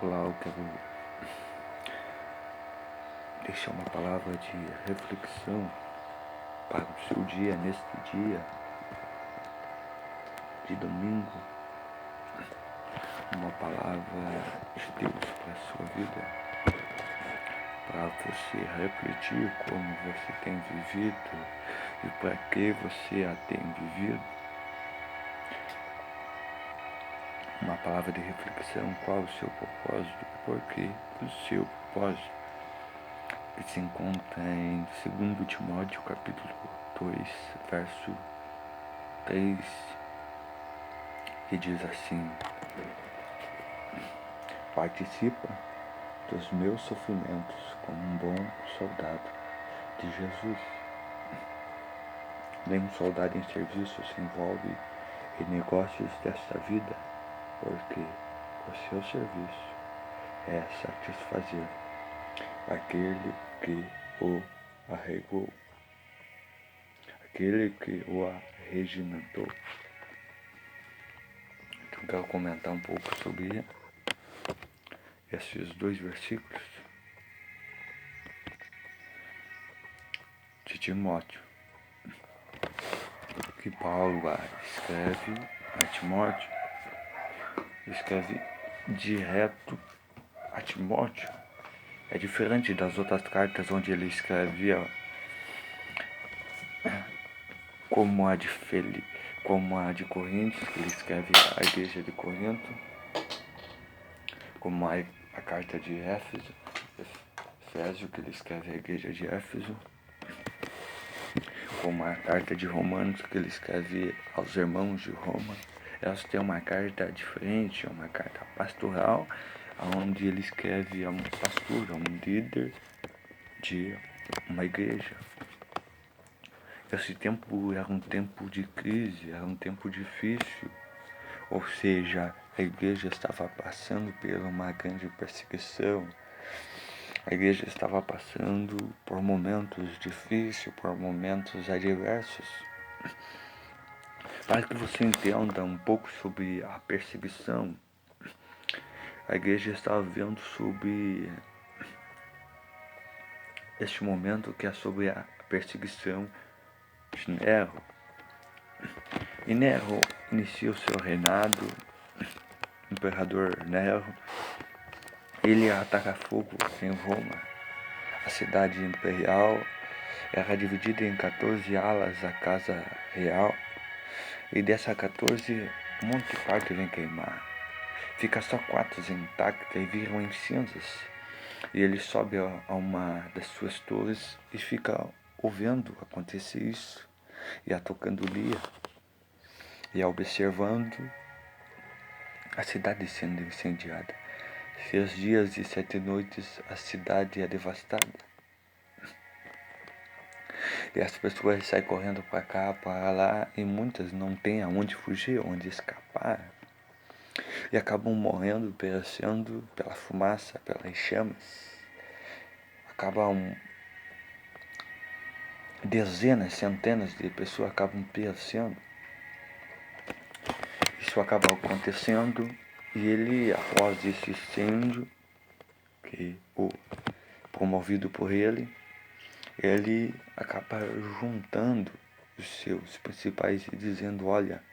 Olá, eu quero deixar uma palavra de reflexão para o seu dia, neste dia de domingo. Uma palavra de Deus para a sua vida, para você refletir como você tem vivido e para que você a tem vivido. Uma palavra de reflexão, qual o seu propósito e por que o seu propósito, que se encontra em 2 Timóteo capítulo 2, verso 3, que diz assim: participa dos meus sofrimentos como um bom soldado de Jesus. Nenhum soldado em serviço se envolve em negócios desta vida, porque o seu serviço é satisfazer aquele que o arregou, aquele que o arregimentou. Então quero comentar um pouco sobre esses dois versículos de Timóteo, que Paulo escreve a Timóteo, escreve direto a Timóteo. É diferente das outras cartas onde ele escrevia como a de Coríntios, que ele escreve à igreja de Corinto, como a carta de Efésio, que ele escreve à igreja de Éfeso, como a carta de Romanos, que ele escreve aos irmãos de Roma. Elas têm uma carta diferente, uma carta pastoral, onde ele escreve a um pastor, a um líder de uma igreja. Esse tempo era um tempo de crise, era um tempo difícil, ou seja, a igreja estava passando por uma grande perseguição, a igreja estava passando por momentos difíceis, por momentos adversos. Para que você entenda um pouco sobre a perseguição, a igreja estava vendo sobre este momento que é sobre a perseguição de Nero. E Nero inicia o seu reinado, o imperador Nero. Ele ataca fogo em Roma. A cidade imperial era dividida em 14 alas, a casa real, e dessas 14, um monte de parte vem queimar. Fica só 4 intactas e viram em cinzas. E ele sobe a uma das suas torres e fica ouvindo acontecer isso, e a tocando lira, e observando a cidade sendo incendiada. 6 dias e 7 noites a cidade é devastada. E as pessoas saem correndo para cá, para lá, e muitas não têm aonde fugir, onde escapar. E acabam morrendo, perecendo pela fumaça, pelas chamas. Acabam dezenas, centenas de pessoas acabam perecendo. Isso acaba acontecendo e ele, após esse incêndio, que promovido por ele acaba juntando os seus principais e dizendo: olha,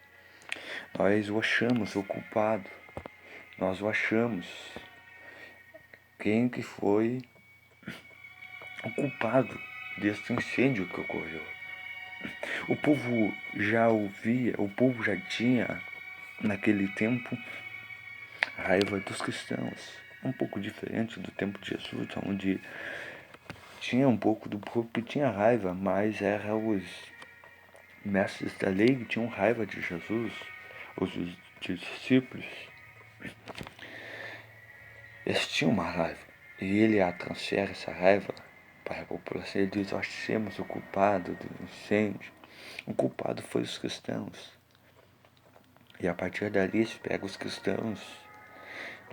nós o achamos o culpado, nós o achamos quem que foi o culpado desse incêndio que ocorreu. O povo já ouvia, o povo já tinha naquele tempo raiva dos cristãos, um pouco diferente do tempo de Jesus, onde tinha um pouco do povo que tinha raiva, mas eram os mestres da lei que tinham raiva de Jesus, os discípulos. Eles tinham uma raiva, e ele transfere essa raiva para a população. Ele diz: nós temos o culpado do incêndio. O culpado foi os cristãos. E a partir dali se pega os cristãos,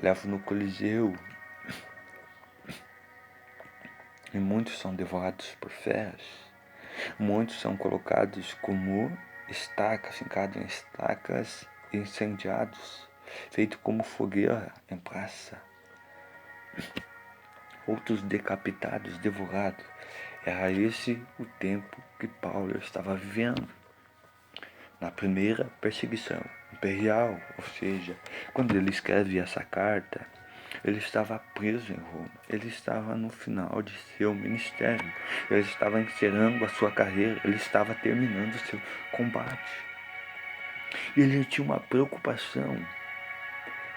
levam no Coliseu, e muitos são devorados por feras. Muitos são colocados como estacas, fincados em estacas, incendiados, feito como fogueira em praça. outros decapitados, devorados. Era esse o tempo que Paulo estava vivendo. Na primeira perseguição imperial, ou seja, quando ele escreve essa carta, ele estava preso em Roma, ele estava no final de seu ministério, ele estava encerrando a sua carreira, ele estava terminando seu combate. E ele tinha uma preocupação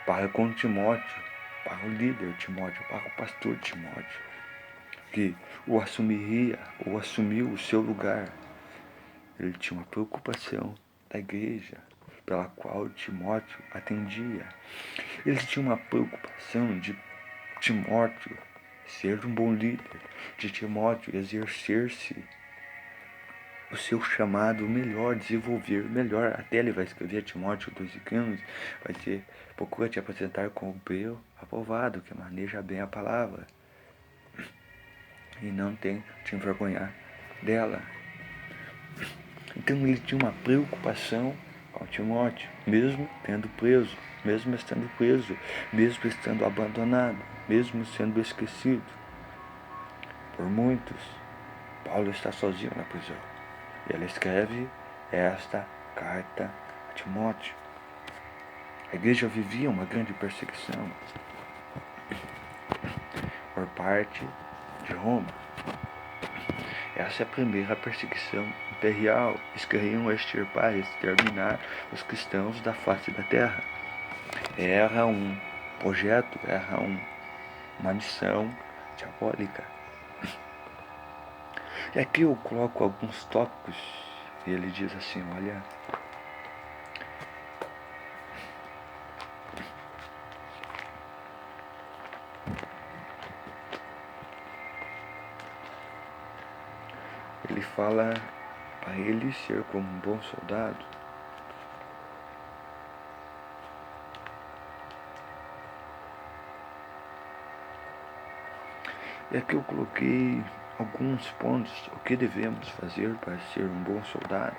para com Timóteo, para o líder Timóteo, para o pastor Timóteo, que o assumiria, ou assumiu o seu lugar. Ele tinha uma preocupação da igreja, pela qual Timóteo atendia. Ele tinha uma preocupação de Timóteo ser um bom líder, de Timóteo exercer-se o seu chamado melhor, desenvolver melhor. Até ele vai escrever a Timóteo 2,15, vai dizer: procura te apresentar com o breu aprovado, que maneja bem a palavra, e não tem te envergonhar dela. Então ele tinha uma preocupação com Timóteo, mesmo tendo preso, mesmo estando preso, mesmo estando abandonado, mesmo sendo esquecido por muitos. Paulo está sozinho na prisão. E ele escreve esta carta a Timóteo. A igreja vivia uma grande perseguição por parte de Roma. Essa é a primeira perseguição imperial. Eles queriam extirpar, exterminar os cristãos da face da terra. Era um projeto, era uma missão diabólica. E aqui eu coloco alguns tópicos e ele diz assim, olha, ele fala para ele ser como um bom soldado. E aqui eu coloquei alguns pontos, o que devemos fazer para ser um bom soldado.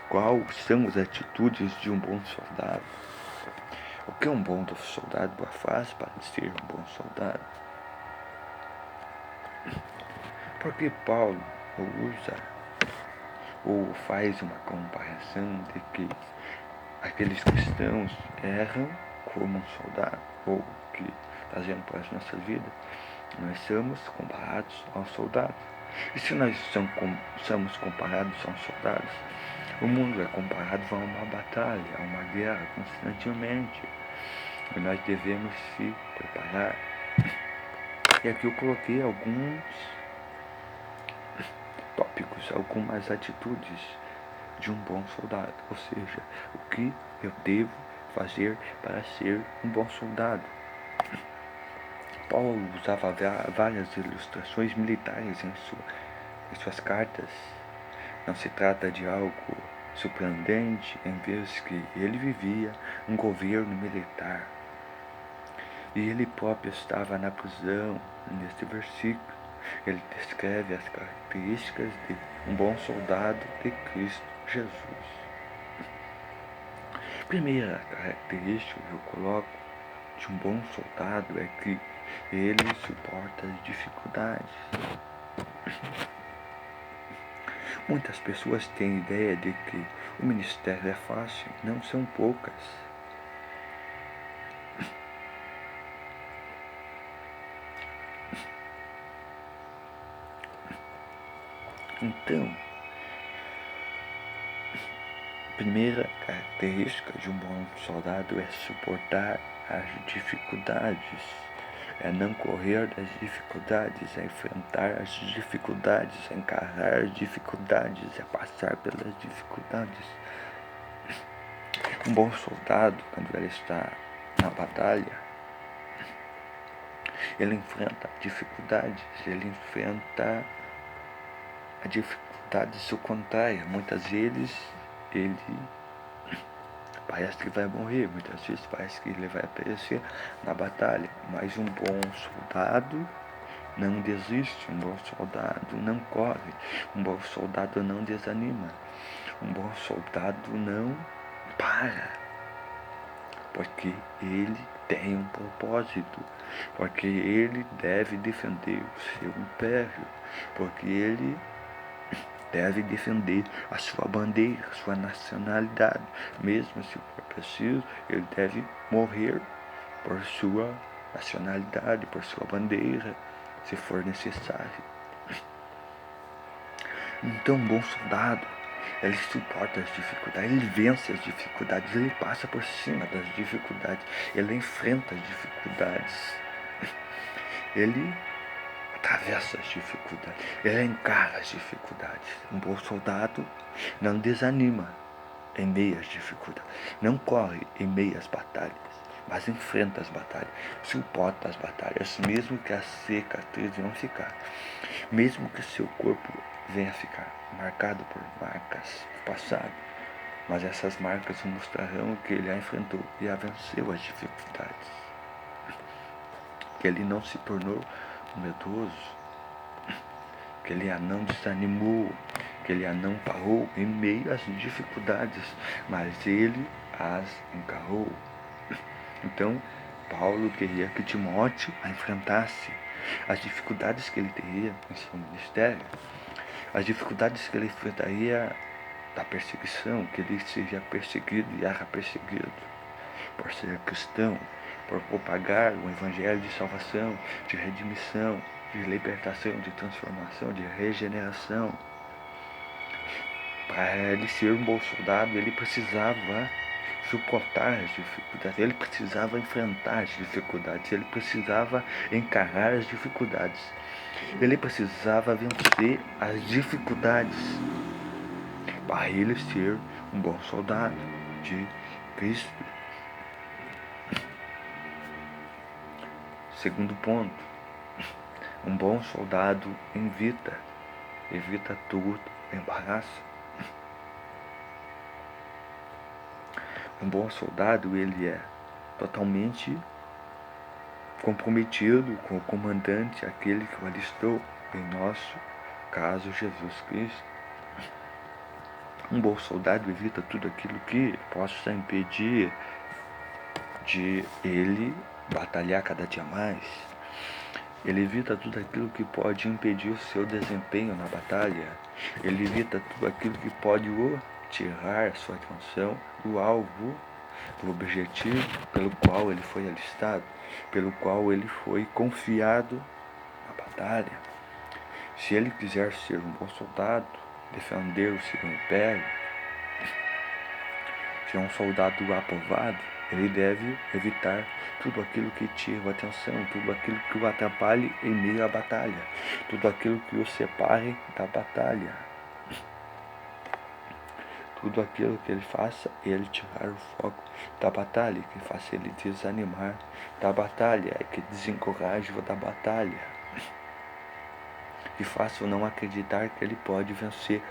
Quais são as atitudes de um bom soldado? O que um bom soldado faz para ser um bom soldado? Porque Paulo usa ou faz uma comparação de que aqueles cristãos erram como um soldado, ou que, trazendo para as nossas vidas, nós somos comparados aos soldados. E se nós somos comparados aos soldados, o mundo é comparado a uma batalha, a uma guerra constantemente. E nós devemos se preparar. E aqui eu coloquei alguns tópicos, algumas atitudes de um bom soldado. Ou seja, o que eu devo fazer para ser um bom soldado. Paulo usava várias ilustrações militares em suas cartas. Não se trata de algo surpreendente, em vez que ele vivia um governo militar. E ele próprio estava na prisão. Neste versículo, ele descreve as características de um bom soldado de Cristo Jesus. Primeira característica que eu coloco de um bom soldado é que ele suporta as dificuldades. Muitas pessoas têm ideia de que o ministério é fácil, não são poucas. Então, a primeira característica de um bom soldado é suportar as dificuldades, é não correr das dificuldades, é enfrentar as dificuldades, é encarar as dificuldades, é passar pelas dificuldades. Um bom soldado, quando ele está na batalha, ele enfrenta dificuldades, ele enfrenta a dificuldade se contrária. Muitas vezes ele parece que vai morrer, muitas vezes parece que ele vai perecer na batalha, mas um bom soldado não desiste, um bom soldado não corre, um bom soldado não desanima, um bom soldado não para, porque ele tem um propósito, porque ele deve defender o seu império, porque ele deve defender a sua bandeira, a sua nacionalidade. Mesmo se for preciso, ele deve morrer por sua nacionalidade, por sua bandeira, se for necessário. Então, um bom soldado, ele suporta as dificuldades, ele vence as dificuldades, ele passa por cima das dificuldades, ele enfrenta as dificuldades, ele atravessa as dificuldades, ele encara as dificuldades. Um bom soldado não desanima em meio às dificuldades, não corre em meio às batalhas, mas enfrenta as batalhas, suporta as batalhas, mesmo que as cicatrizes vão ficar, mesmo que seu corpo venha a ficar marcado por marcas do passado, mas essas marcas mostrarão que ele a enfrentou e a venceu as dificuldades, que ele não se tornou medroso, que ele a não desanimou, que ele a não parou em meio às dificuldades, mas ele as encarou. Então, Paulo queria que Timóteo a enfrentasse as dificuldades que ele teria em seu ministério, as dificuldades que ele enfrentaria da perseguição, que ele seja perseguido e era perseguido por ser cristão, por propagar o evangelho de salvação, de redimissão, de libertação, de transformação, de regeneração. Para ele ser um bom soldado, ele precisava suportar as dificuldades, ele precisava enfrentar as dificuldades, ele precisava encarar as dificuldades, ele precisava vencer as dificuldades para ele ser um bom soldado de Cristo. Segundo ponto, um bom soldado evita todo embaraço. Um bom soldado, ele é totalmente comprometido com o comandante, aquele que o alistou, em nosso caso, Jesus Cristo. Um bom soldado evita tudo aquilo que possa impedir de ele batalhar cada dia mais. Ele evita tudo aquilo que pode impedir o seu desempenho na batalha. Ele evita tudo aquilo que pode o tirar a sua atenção do alvo, do objetivo pelo qual ele foi alistado, pelo qual ele foi confiado na batalha. Se ele quiser ser um bom soldado, defender o seu império, ser um soldado aprovado, ele deve evitar tudo aquilo que tira a atenção, tudo aquilo que o atrapalhe em meio à batalha, tudo aquilo que o separe da batalha, tudo aquilo que ele faça ele tirar o foco da batalha, que faça ele desanimar da batalha, que desencoraje da batalha, que faça não acreditar que ele pode vencer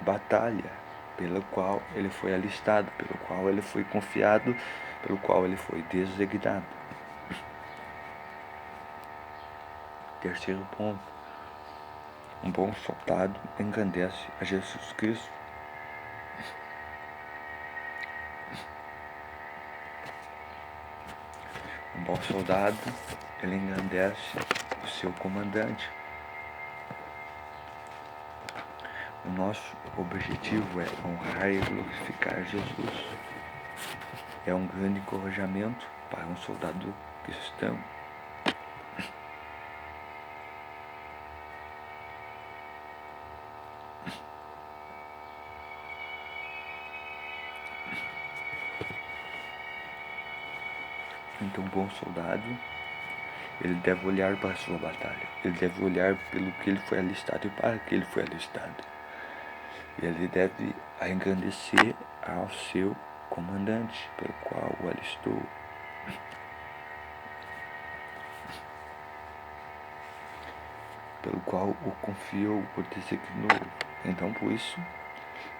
a batalha pelo qual ele foi alistado, pelo qual ele foi confiado, pelo qual ele foi designado. Terceiro ponto, um bom soldado engrandece a Jesus Cristo. Um bom soldado, ele engrandece o seu comandante. O nosso objetivo é honrar e glorificar Jesus. É um grande encorajamento para um soldado cristão. Então, um bom soldado, ele deve olhar para a sua batalha. Ele deve olhar pelo que ele foi alistado e para que ele foi alistado. E ele deve engrandecer ao seu comandante, pelo qual o alistou. Pelo qual o confiou, o designou. Então, por isso,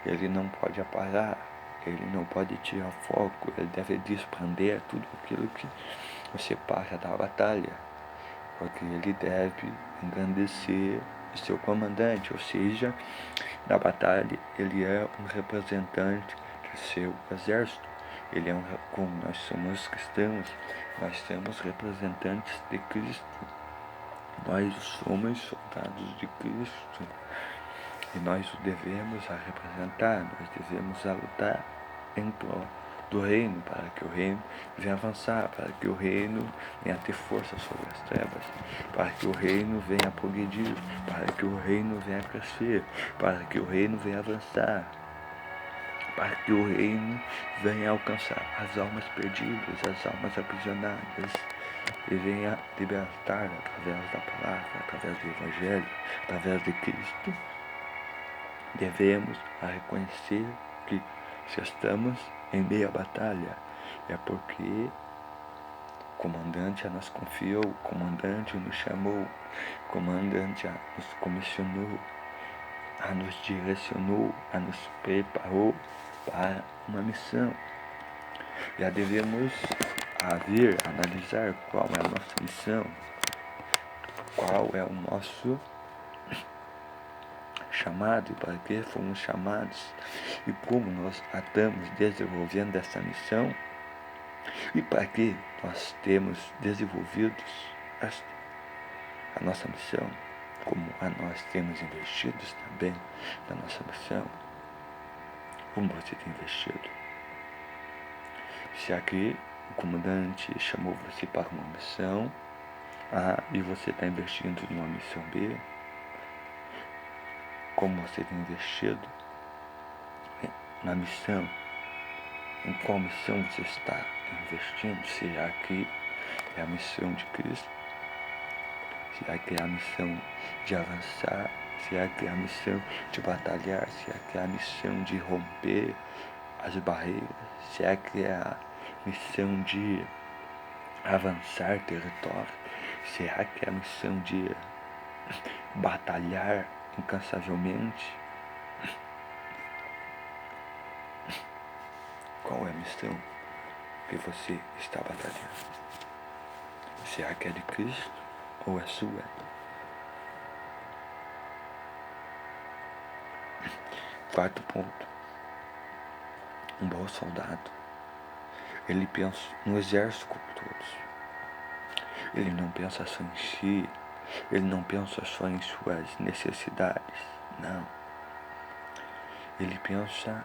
ele não pode apagar, ele não pode tirar foco, ele deve desprender tudo aquilo que o separa da batalha, porque ele deve engrandecer o seu comandante, ou seja, na batalha ele é um representante do seu exército, Ele é como nós somos cristãos, nós somos representantes de Cristo. Nós somos soldados de Cristo. E nós o devemos a representar, nós devemos a lutar em prol do reino, para que o reino venha avançar, para que o reino venha ter força sobre as trevas, para que o reino venha progredir, para que o reino venha crescer, para que o reino venha avançar, para que o reino venha alcançar as almas perdidas, as almas aprisionadas, e venha libertar através da palavra, através do Evangelho, através de Cristo. Devemos a reconhecer que se estamos em meio à batalha, é porque o comandante a nos confiou, o comandante nos chamou, o comandante a nos comissionou, a nos direcionou, a nos preparou para uma missão. Já devemos ver, analisar qual é a nossa missão, qual é o nosso chamado, para que fomos chamados e como nós estamos desenvolvendo essa missão e para que nós temos desenvolvido a nossa missão, como nós temos investido também na nossa missão. Como você tem investido? Se aqui o comandante chamou você para uma missão A e você está investindo numa missão B, como você tem investido na missão, em qual missão você está investindo? Será que é a missão de Cristo? Será que é a missão de avançar? Será que é a missão de batalhar? Será que é a missão de romper as barreiras? Será que é a missão de avançar território? Será que é a missão de batalhar incansavelmente? Qual é a missão que você está batalhando? Será que é de Cristo ou é sua? Quarto ponto. Um bom soldado, ele pensa no exército como todos. Ele não pensa só em si, ele não pensa só em suas necessidades, não. Ele pensa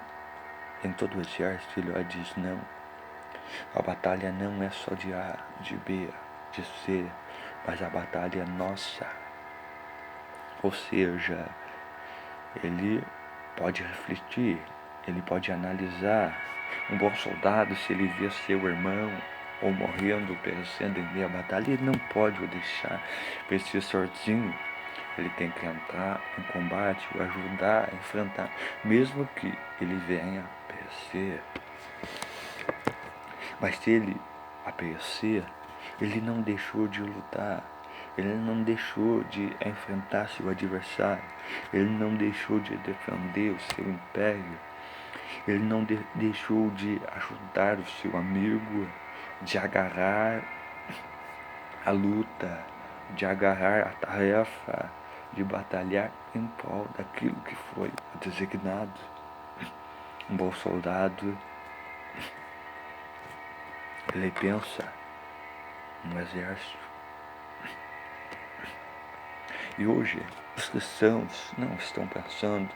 em todo o exército, ele diz não. A batalha não é só de A, de B, de C, mas a batalha é nossa. Ou seja, ele pode refletir, ele pode analisar. Um bom soldado, se ele vê seu irmão ou morrendo, perecendo em meio à batalha, ele não pode o deixar perecer sozinho. Ele tem que entrar em combate, o ajudar a enfrentar, mesmo que ele venha a perecer. Mas se ele a perecer, ele não deixou de lutar, ele não deixou de enfrentar seu adversário, ele não deixou de defender o seu império, ele não deixou de ajudar o seu amigo, de agarrar a luta, de agarrar a tarefa, de batalhar em prol daquilo que foi designado. Um bom soldado, ele pensa no exército. E hoje, os cristãos não estão pensando,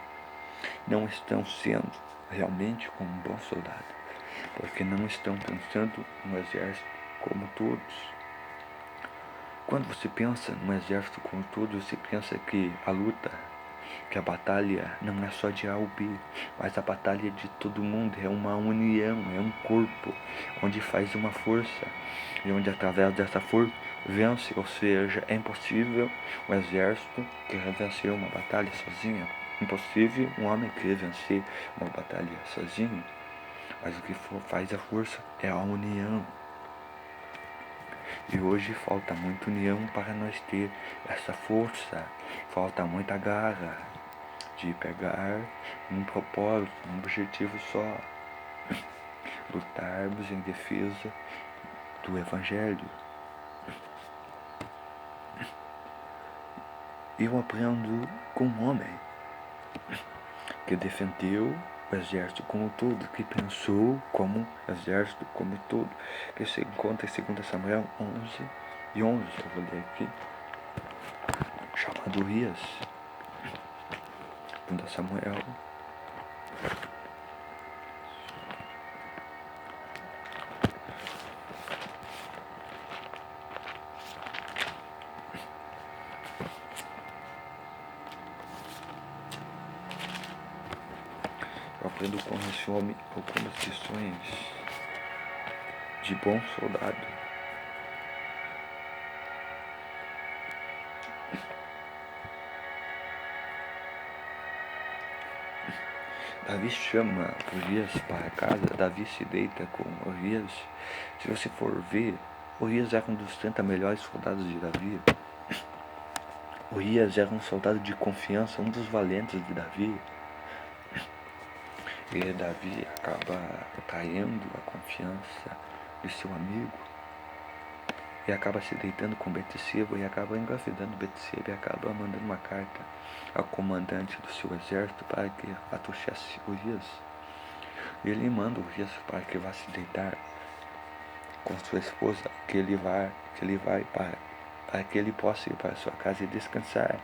não estão sendo realmente como um bom soldado, porque não estão pensando no exército como todos. Quando você pensa no exército como todos, você pensa que a luta, que a batalha não é só de A ou B, mas a batalha é de todo mundo, é uma união, é um corpo, onde faz uma força, e onde através dessa força vence, ou seja, é impossível um exército querer vencer uma batalha sozinho, impossível um homem querer vencer uma batalha sozinho, mas o que faz a força é a união. E hoje falta muita união para nós ter essa força, falta muita garra de pegar um propósito, um objetivo só, lutarmos em defesa do Evangelho. Eu aprendo com um homem que defendeu o exército como todo, que pensou como exército como todo, que se encontra em 2 Samuel 11:11, eu vou ler aqui, chamado Urias. 2 Samuel. Eu aprendo com esse homem algumas lições de bom soldado. Davi chama Urias para casa, Davi se deita com Urias. Se você for ver, Urias era um dos 30 melhores soldados de Davi. Urias era um soldado de confiança, um dos valentes de Davi. E Davi acaba traindo a confiança de seu amigo. E acaba se deitando com Betseba e acaba engravidando Betseba e acaba mandando uma carta ao comandante do seu exército para que atochasse Urias. E ele manda Urias para que vá se deitar com sua esposa, que ele vai para que ele possa ir para sua casa e descansar,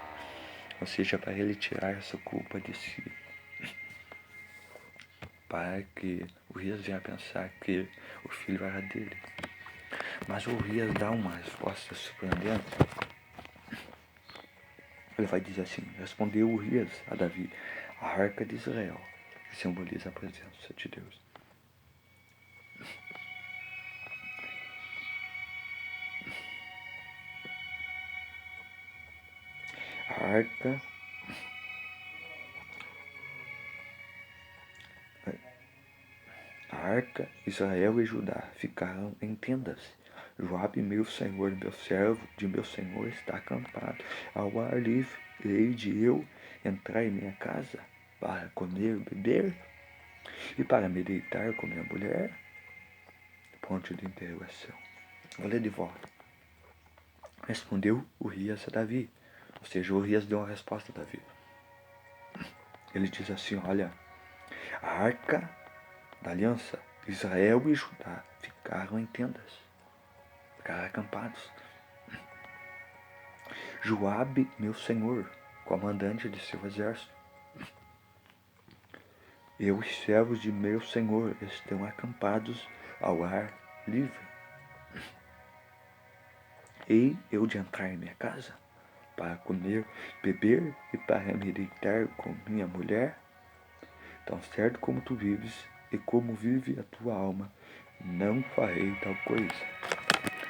ou seja, para ele tirar essa culpa de si, para que Urias venha pensar que o filho era dele. Mas Urias dá uma resposta surpreendente. Ele vai dizer assim: respondeu Urias a Davi, a arca de Israel, que simboliza a presença de Deus. A arca, Israel e Judá ficaram em tendas. Joabe, meu senhor está acampado ao ar livre. Hei de eu entrar em minha casa para comer, beber e para me deitar com minha mulher? Ponto de interrogação. Vou ler de volta. Respondeu Urias a Davi. Ou seja, Urias deu uma resposta a Davi. Ele diz assim: olha, a arca da aliança, Israel e Judá ficaram em tendas, ficaram acampados. Joabe, meu senhor, comandante de seu exército, e os servos de meu senhor estão acampados ao ar livre. Hei eu de entrar em minha casa para comer, beber e para me deitar com minha mulher? Tão certo como tu vives e como vive a tua alma, não farei tal coisa.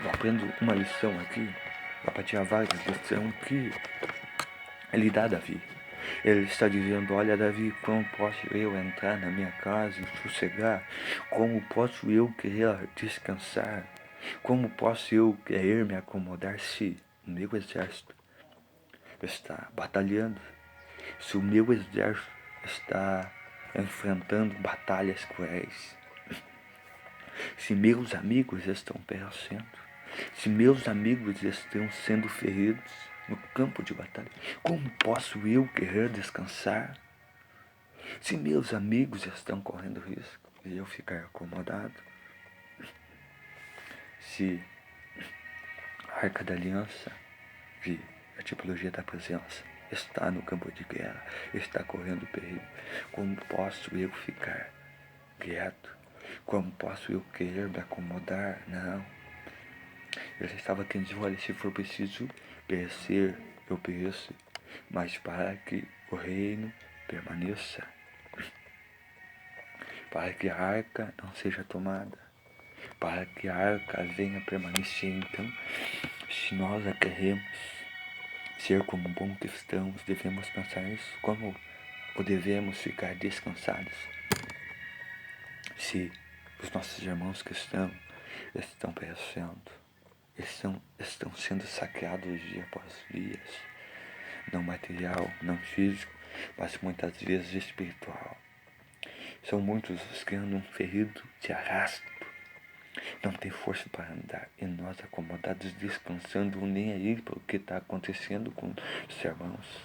Eu aprendo uma lição aqui, para tirar várias lições que ele dá a Davi. Ele está dizendo: olha, Davi, como posso eu entrar na minha casa e sossegar? Como posso eu querer descansar? Como posso eu querer me acomodar se o meu exército está batalhando? Se o meu exército está enfrentando batalhas cruéis? Se meus amigos estão perecendo? Se meus amigos estão sendo feridos no campo de batalha, como posso eu querer descansar? Se meus amigos estão correndo risco e eu ficar acomodado? Se a Arca da Aliança, a tipologia da presença, está no campo de guerra, está correndo perigo, como posso eu ficar quieto? Como posso eu querer me acomodar? Não. Eu já estava dizendo: olha, se for preciso perecer, eu pereço, mas para que o reino permaneça, para que a arca não seja tomada, para que a arca venha permanecer. Então, se nós a queremos ser como bons cristãos, devemos pensar nisso, como devemos ficar descansados. Se os nossos irmãos cristãos estão perecendo, estão sendo saqueados dia após dia, não material, não físico, mas muitas vezes espiritual. São muitos os que andam feridos de arrasto, não tem força para andar, e nós acomodados, descansando, nem aí para o que está acontecendo com os irmãos.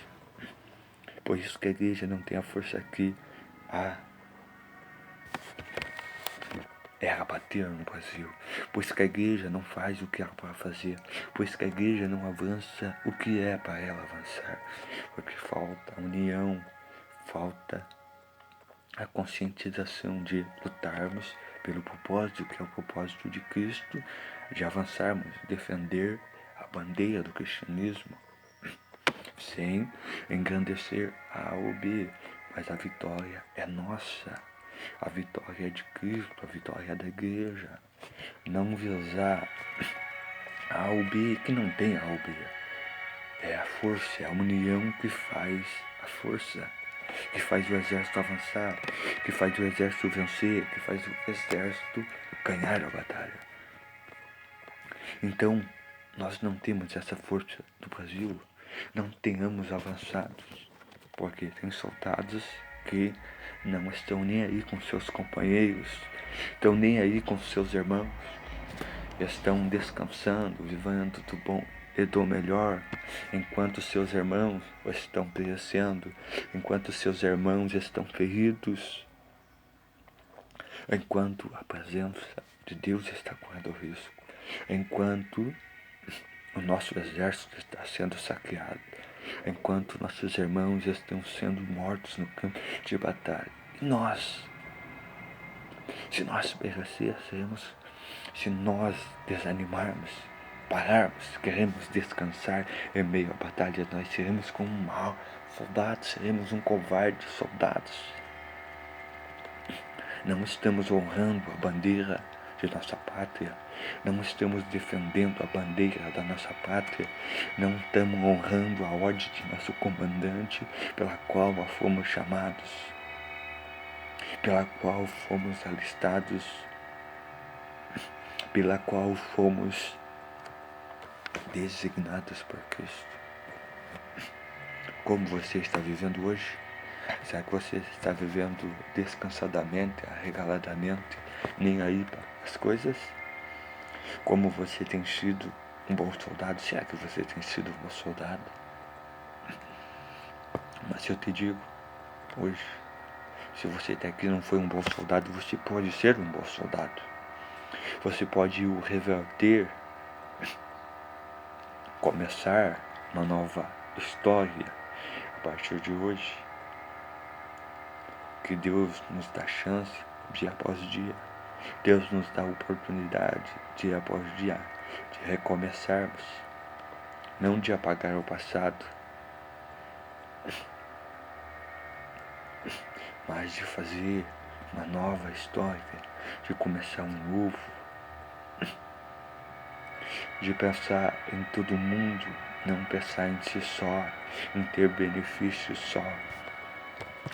Por isso que a igreja não tem a força que há era bater no Brasil, pois que a igreja não faz o que era para fazer, pois que a igreja não avança o que é para ela avançar, porque falta a união, falta a conscientização de lutarmos pelo propósito, que é o propósito de Cristo, de avançarmos, defender a bandeira do cristianismo, sem engrandecer A ou B, mas a vitória é nossa. A vitória é de Cristo, a vitória é da igreja. Não visar A ou B, que não tem A ou B. É a força, é a união que faz a força, que faz o exército avançar, que faz o exército vencer, que faz o exército ganhar a batalha. Então, nós não temos essa força no Brasil, não tenhamos avançados, porque tem soldados que não estão nem aí com seus companheiros, estão nem aí com seus irmãos, estão descansando, vivendo do bom e do melhor, enquanto seus irmãos estão perecendo, enquanto seus irmãos estão feridos, enquanto a presença de Deus está correndo risco, enquanto o nosso exército está sendo saqueado, enquanto nossos irmãos estão sendo mortos no campo de batalha. E nós, se nós perecêssemos, se nós desanimarmos, pararmos, queremos descansar em meio à batalha, nós seremos como um mau soldado, seremos um covarde soldados. Não estamos honrando a bandeira de nossa pátria, não estamos defendendo a bandeira da nossa pátria, não estamos honrando a ordem de nosso comandante, pela qual fomos chamados, pela qual fomos alistados, pela qual fomos designados por Cristo. Como você está vivendo hoje? Será que você está vivendo descansadamente, arregaladamente, nem aí para as coisas? Como você tem sido um bom soldado? Será que você tem sido um bom soldado? Mas eu te digo, hoje, se você até aqui não foi um bom soldado, você pode ser um bom soldado. Você pode o reverter, começar uma nova história a partir de hoje. Que Deus nos dá chance dia após dia. Deus nos dá a oportunidade dia após dia de recomeçarmos, não de apagar o passado, mas de fazer uma nova história, de começar um novo, de pensar em todo mundo, não pensar em si só, em ter benefícios só.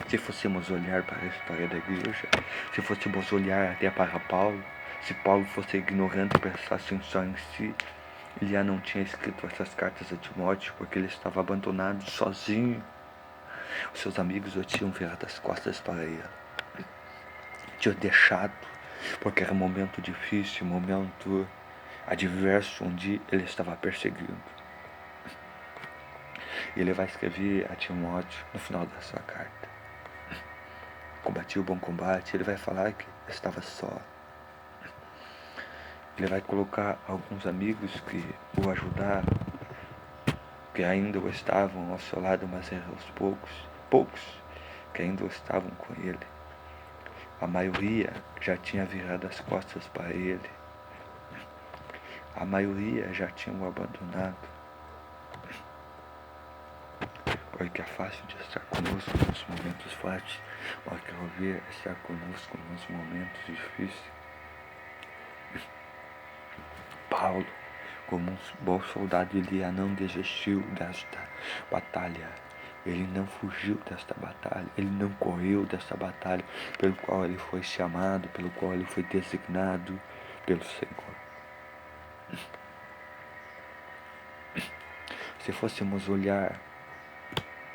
Se fôssemos olhar para a história da igreja, se fôssemos olhar até para Paulo, se Paulo fosse ignorante e pensasse só em si, ele já não tinha escrito essas cartas a Timóteo, porque ele estava abandonado, sozinho. Os seus amigos o tinham virado as costas para ele, tinham deixado, porque era um momento difícil, um momento adverso, onde ele estava perseguido. E ele vai escrever a Timóteo no final da sua carta: combati o bom combate. Ele vai falar que estava só. Ele vai colocar alguns amigos que o ajudaram, que ainda o estavam ao seu lado, mas eram aos poucos que ainda estavam com ele. A maioria já tinha virado as costas para ele. A maioria já tinha o abandonado. Porque é fácil de estar conosco nos momentos fáceis, mas quero ver estar conosco nos momentos difíceis. Paulo, como um bom soldado, ele não desistiu desta batalha. Ele não fugiu desta batalha, ele não correu desta batalha pelo qual ele foi chamado, pelo qual ele foi designado pelo Senhor. Se fôssemos olhar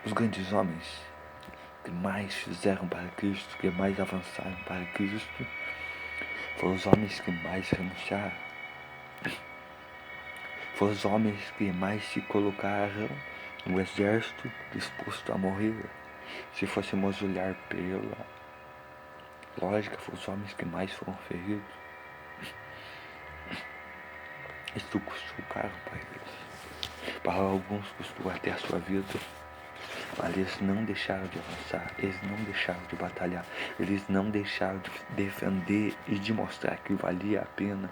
os grandes homens que mais fizeram para Cristo, que mais avançaram para Cristo, foram os homens que mais renunciaram. Foram os homens que mais se colocaram no exército disposto a morrer. Se fôssemos olhar pela lógica, foram os homens que mais foram feridos. Isso custou caro para eles. Para alguns custou até a sua vida. Mas eles não deixaram de avançar, eles não deixaram de batalhar, eles não deixaram de defender e de mostrar que valia a pena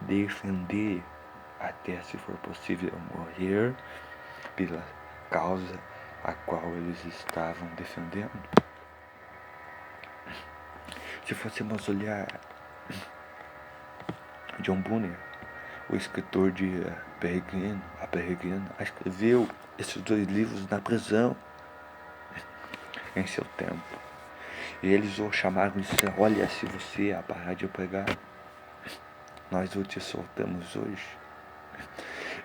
defender até, se for possível, morrer pela causa a qual eles estavam defendendo. Se fôssemos olhar John Bunyan, o escritor de A Peregrina, escreveu esses 2 livros na prisão em seu tempo. E eles o chamaram e disseram: olha, se você parar de pregar, nós o te soltamos hoje.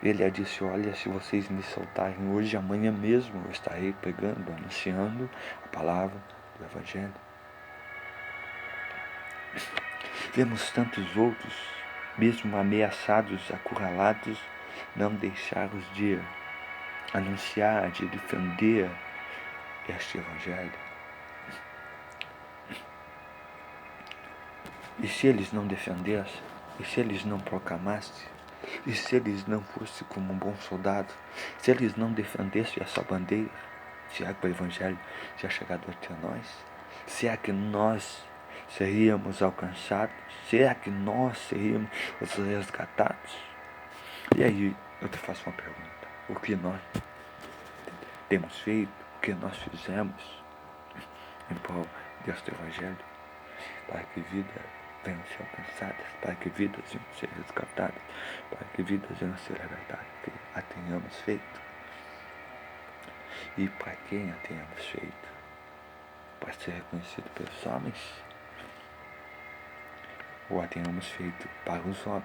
Ele disse: olha, se vocês me soltarem hoje, amanhã mesmo eu estarei pregando, anunciando a palavra do Evangelho. Vemos tantos outros, mesmo ameaçados, acurralados, não deixaram de anunciar, de defender este Evangelho. E se eles não defendessem? E se eles não proclamassem? E se eles não fossem como um bom soldado? Se eles não defendessem essa bandeira? Será que o Evangelho tinha chegado até nós? Será que nós seríamos alcançados? Será que nós seríamos os resgatados? E aí eu te faço uma pergunta: o que nós temos feito? O que nós fizemos em prol deste Evangelho? Para que vidas venham ser alcançadas, para que vidas venham ser resgatadas, para que vidas venham ser libertadas, que a tenhamos feito. E para quem a tenhamos feito? Para ser reconhecido pelos homens? Ou a tenhamos feito para os homens?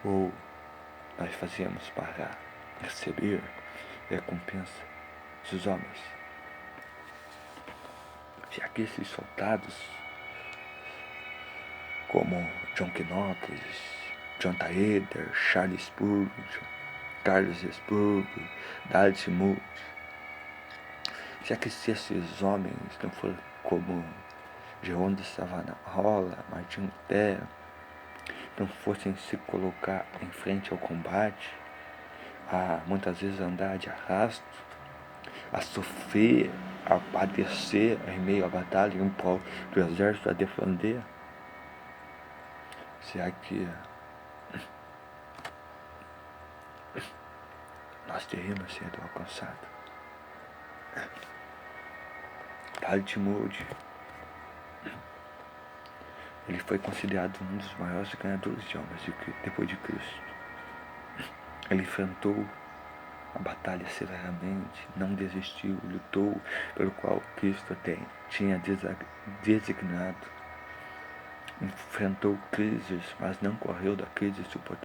Ou nós fazemos para receber recompensa dos homens? Já que esses soldados, como John Knox, John Taeder, Charles Spurgeon, Carlos Spurgeon, Dartmouth, já que se esses homens não foram como Jerônimo de Savonarola, Martin Lutero, não fossem se colocar em frente ao combate, a muitas vezes andar de arrasto, a sofrer, a padecer em meio à batalha, em prol do exército a defender, será que nós teríamos sido alcançados? Dartmouth, ele foi considerado um dos maiores ganhadores de almas depois de Cristo. Ele enfrentou a batalha severamente, não desistiu, lutou pelo qual Cristo tinha designado. Enfrentou crises, mas não correu da crise, suportou